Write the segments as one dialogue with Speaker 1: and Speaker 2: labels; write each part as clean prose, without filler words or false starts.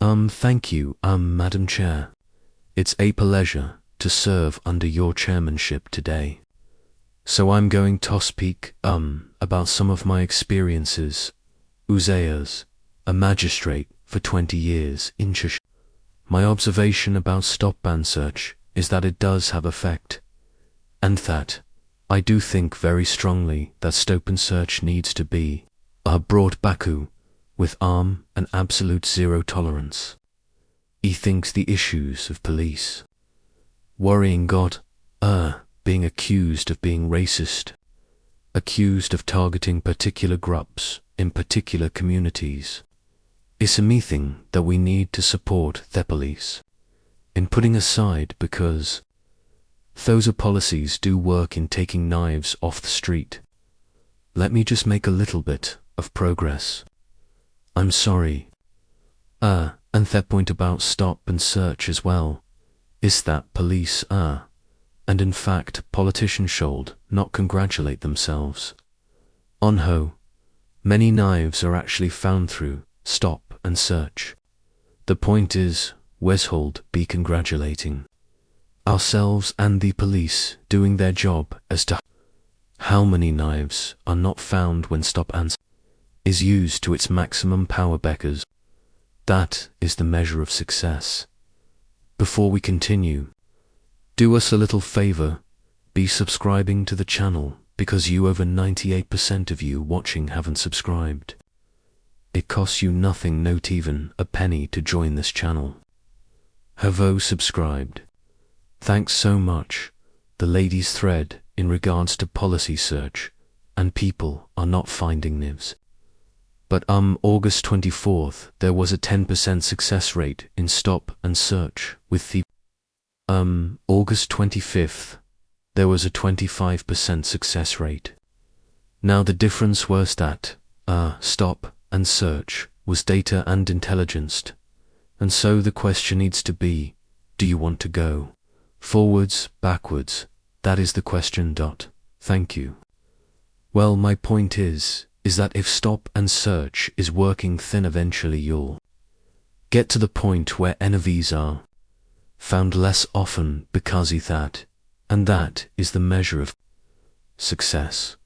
Speaker 1: Thank you, Madam Chair. It's a pleasure to serve under your chairmanship today. So I'm going to speak, about some of my experiences. Uzayas, a magistrate for 20 years in Cheshire. My observation about stop and search is that it does have effect, and that I do think very strongly that stop and search needs to be brought back with an absolute zero tolerance. He thinks the issues of police worrying got being accused of being racist, accused of targeting particular groups in particular communities, is a meeting that we need to support the police in putting aside, because those policies do work in taking knives off the street. Let me just make a little bit of progress. I'm sorry. And that point about stop and search as well, is that police and in fact politicians should not congratulate themselves on how many knives are actually found through stop and search. The point is, we should be congratulating ourselves and the police doing their job as to how many knives are not found when stop and is used to its maximum power. Because that is the measure of success. Before we continue, do us a little favor, be subscribing to the channel, because you over 98% of you watching haven't subscribed. It costs you nothing, not even a penny, to join this channel. Have you subscribed? Thanks so much. The ladies' thread in regards to policy search and people are not finding knives. But August 24th there was a 10% success rate in stop and search with the August 25th there was a 25% success rate. Now the difference was that stop and search was data and intelligence, and so the question needs to be, do you want to go forwards, backwards? That is the question. Thank you. Well, my point is that if stop and search is working, then eventually you'll get to the point where enemies are found less often, because of that, and that is the measure of success.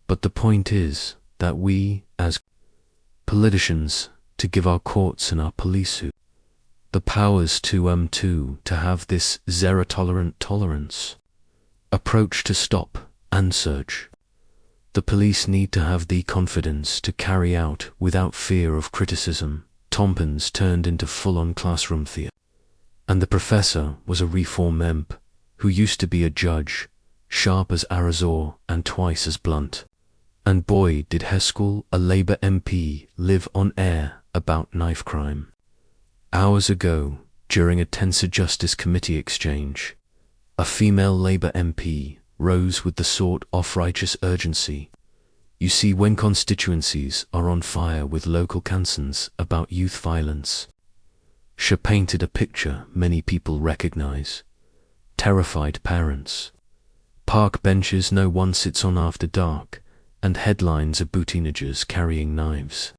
Speaker 1: But the point is that we, as politicians, to give our courts and our police the powers to have this zero tolerance approach to stop and search. The police need to have the confidence to carry out without fear of criticism. Tompkins turned into full-on classroom theatre, and the professor was a reform MP who used to be a judge, sharp as Arizor and twice as blunt. And boy did Heskell, a Labour MP, live on air about knife crime. Hours ago, during a tense Justice Committee exchange, a female Labour MP rose with the sort of righteous urgency you see when constituencies are on fire with local concerns about youth violence. She painted a picture many people recognize: terrified parents, park benches no one sits on after dark, and headlines about teenagers carrying knives.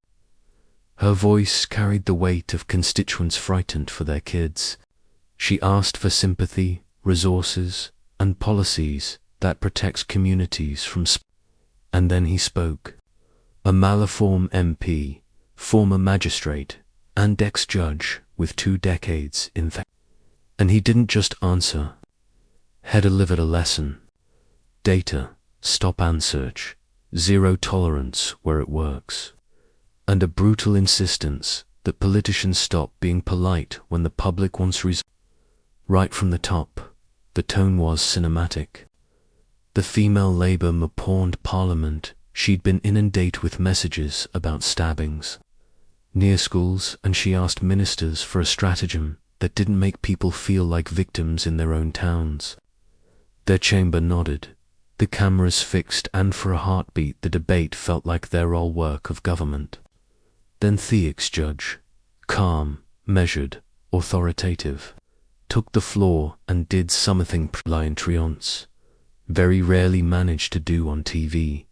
Speaker 1: Her voice carried the weight of constituents frightened for their kids. She asked for sympathy, resources, and policies that protects communities from and then he spoke. A Malaform MP, former magistrate, and ex-judge with 2 decades in that. And he didn't just answer. He delivered a lesson. Data, stop and search, zero tolerance where it works, and a brutal insistence that politicians stop being polite when the public wants reason. Right from the top, the tone was cinematic. The female Labour pawned Parliament. She'd been inundated with messages about stabbings near schools, and she asked ministers for a stratagem that didn't make people feel like victims in their own towns. Their chamber nodded, the cameras fixed, and for a heartbeat the debate felt like they're all work of government. Then the ex-judge, calm, measured, authoritative, took the floor and did something Lion-Triance very rarely managed to do on TV.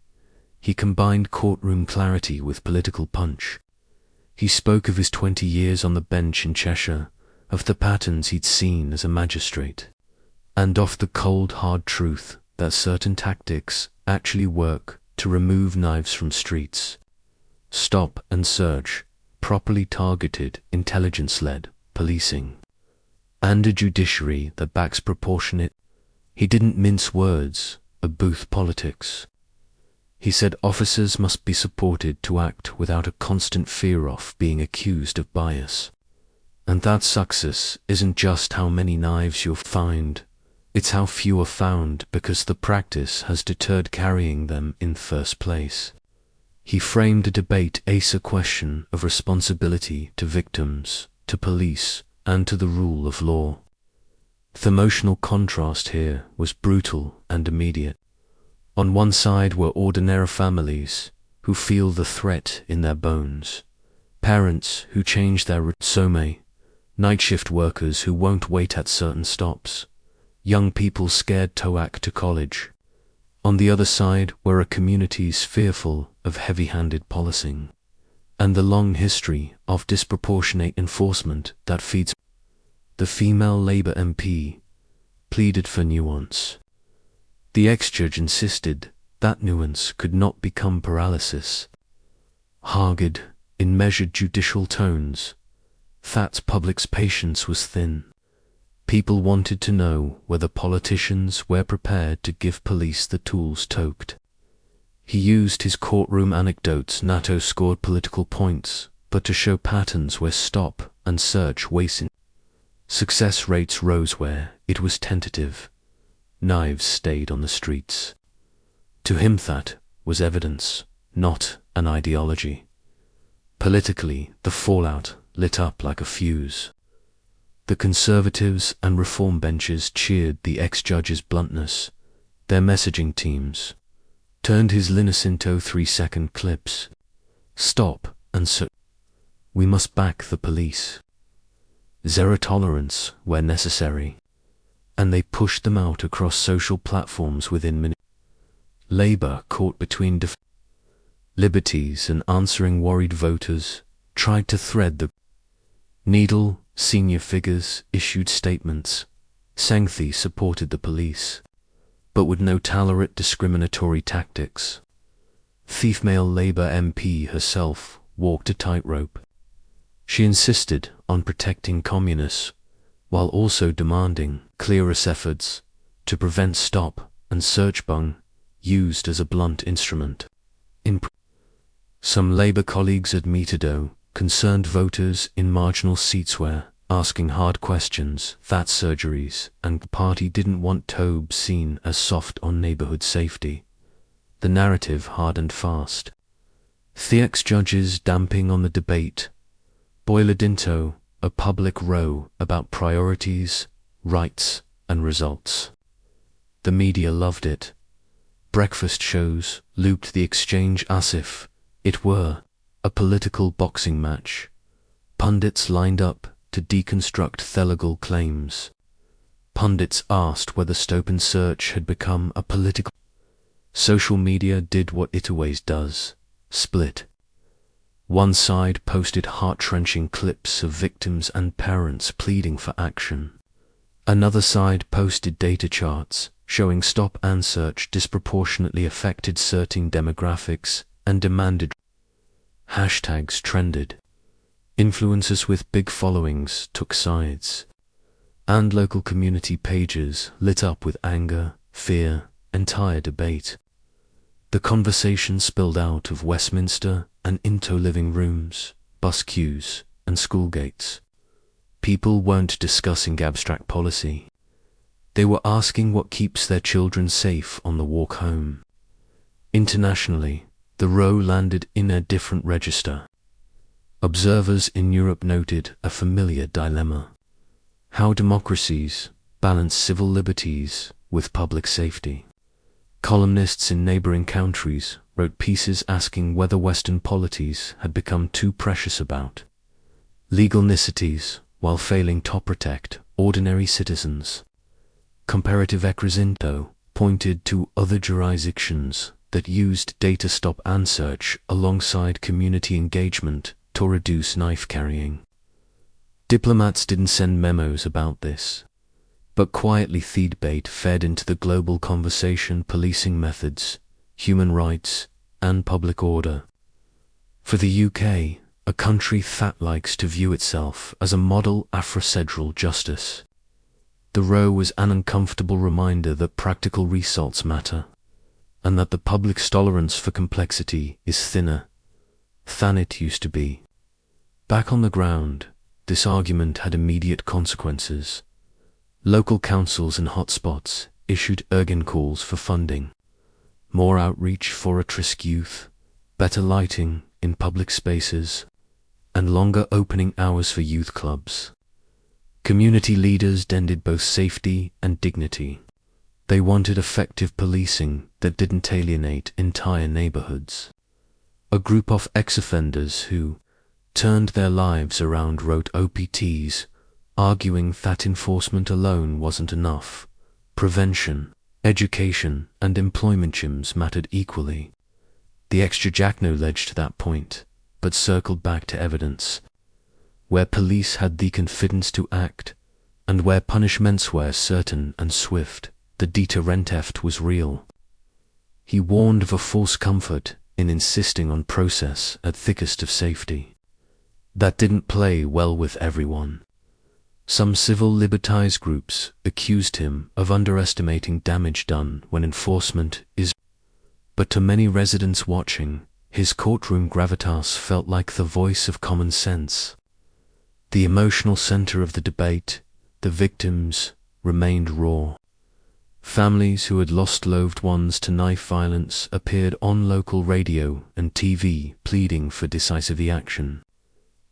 Speaker 1: He combined courtroom clarity with political punch. He spoke of his 20 years on the bench in Cheshire, of the patterns he'd seen as a magistrate, and of the cold, hard truth that certain tactics actually work to remove knives from streets. Stop and search, properly targeted, intelligence-led policing, and a judiciary that backs proportionate. He didn't mince words of booth politics. He said officers must be supported to act without a constant fear of being accused of bias. And that success isn't just how many knives you'll find, it's how few are found because the practice has deterred carrying them in first place. He framed the debate as a question of responsibility to victims, to police, and to the rule of law. The emotional contrast here was brutal and immediate. On one side were ordinary families who feel the threat in their bones, parents who change their some night shift workers who won't wait at certain stops, young people scared to act to college. On the other side were communities fearful of heavy-handed policing, and the long history of disproportionate enforcement that feeds. The female Labour MP pleaded for nuance. The ex-judge insisted that nuance could not become paralysis. Argued, in measured judicial tones, that public's patience was thin. People wanted to know whether politicians were prepared to give police the tools toked. He used his courtroom anecdotes not to score political points, but to show patterns where stop and search wasted. Success rates rose where it was tentative. Knives stayed on the streets. To him that was evidence, not an ideology. Politically, the fallout lit up like a fuse. The Conservatives and Reform benches cheered the ex-judge's bluntness. Their messaging teams turned his linus into 3-second clips. Stop and search. We must back the police. Zero tolerance where necessary. And they pushed them out across social platforms within minutes. Labour, caught between liberties and answering worried voters, tried to thread the needle. Senior figures issued statements. Sangthi supported the police, but would no tolerate discriminatory tactics. Female Labour MP herself walked a tightrope. She insisted on protecting communists, while also demanding clearer efforts to prevent stop and search being used as a blunt instrument. Some Labour colleagues admitted concerned voters in marginal seats were asking hard questions that surgeries and the party didn't want Tobe seen as soft on neighbourhood safety. The narrative hardened fast. The ex-judges damping on the debate boiled into a public row about priorities, rights and results. The media loved it. Breakfast shows looped the exchange as if it were a political boxing match. Pundits lined up to deconstruct the legal claims. Pundits asked whether stop and search had become a political. Social media did what it always does, split. One side posted heart-wrenching clips of victims and parents pleading for action. Another side posted data charts showing stop and search disproportionately affected certain demographics and demanded. Hashtags trended. Influencers with big followings took sides. And local community pages lit up with anger, fear, and tired debate. The conversation spilled out of Westminster and into living rooms, bus queues, and school gates. People weren't discussing abstract policy. They were asking what keeps their children safe on the walk home. Internationally, the row landed in a different register. Observers in Europe noted a familiar dilemma: how democracies balance civil liberties with public safety. Columnists in neighboring countries wrote pieces asking whether Western polities had become too precious about legal niceties while failing to protect ordinary citizens. Comparative Ecrisinto pointed to other jurisdictions that used data stop and search alongside community engagement restrict or reduce knife carrying. Diplomats didn't send memos about this, but quietly feedback fed into the global conversation policing methods, human rights, and public order. For the UK, a country that likes to view itself as a model Afrocentric justice, the row was an uncomfortable reminder that practical results matter, and that the public's tolerance for complexity is thinner than it used to be. Back on the ground, this argument had immediate consequences. Local councils in hotspots issued urgent calls for funding, more outreach for at-risk youth, better lighting in public spaces, and longer opening hours for youth clubs. Community leaders demanded both safety and dignity. They wanted effective policing that didn't alienate entire neighborhoods. A group of ex-offenders who turned their lives around wrote OPTs, arguing that enforcement alone wasn't enough. Prevention, education, and employment gyms mattered equally. The extra acknowledged that point, but circled back to evidence. Where police had the confidence to act, and where punishments were certain and swift, the deterrent effect was real. He warned of a false comfort in insisting on process at thickest of safety. That didn't play well with everyone. Some civil liberties groups accused him of underestimating damage done when enforcement is. But to many residents watching, his courtroom gravitas felt like the voice of common sense. The emotional center of the debate, the victims, remained raw. Families who had lost loved ones to knife violence appeared on local radio and TV pleading for decisive action.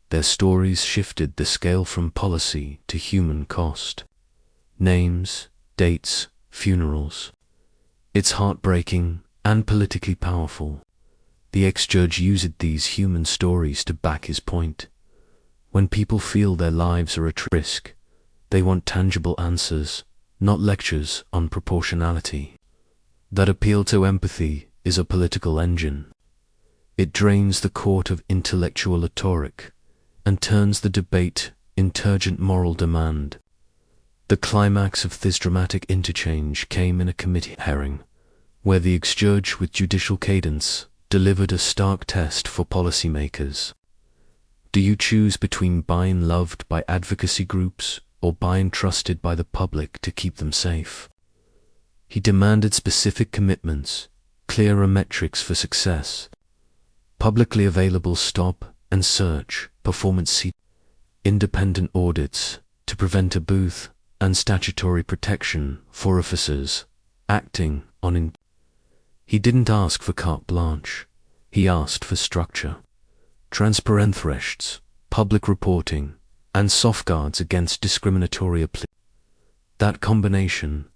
Speaker 1: Their stories shifted the scale from policy to human cost. Names, dates, funerals. It's heartbreaking and politically powerful. The ex-judge used these human stories to back his point. When people feel their lives are at risk, they want tangible answers, not lectures on proportionality. That appeal to empathy is a political engine. It drains the court of intellectual rhetoric and turns the debate into urgent moral demand. The climax of this dramatic interchange came in a committee hearing, where the ex-judge with judicial cadence delivered a stark test for policymakers. Do you choose between being loved by advocacy groups or being trusted by the public to keep them safe? He demanded specific commitments, clearer metrics for success, publicly available stop and search performance, independent audits to prevent abuse, and statutory protection for officers acting on. He didn't ask for carte blanche. He asked for structure, transparent thresholds, public reporting, and safeguards against discriminatory application. That combination,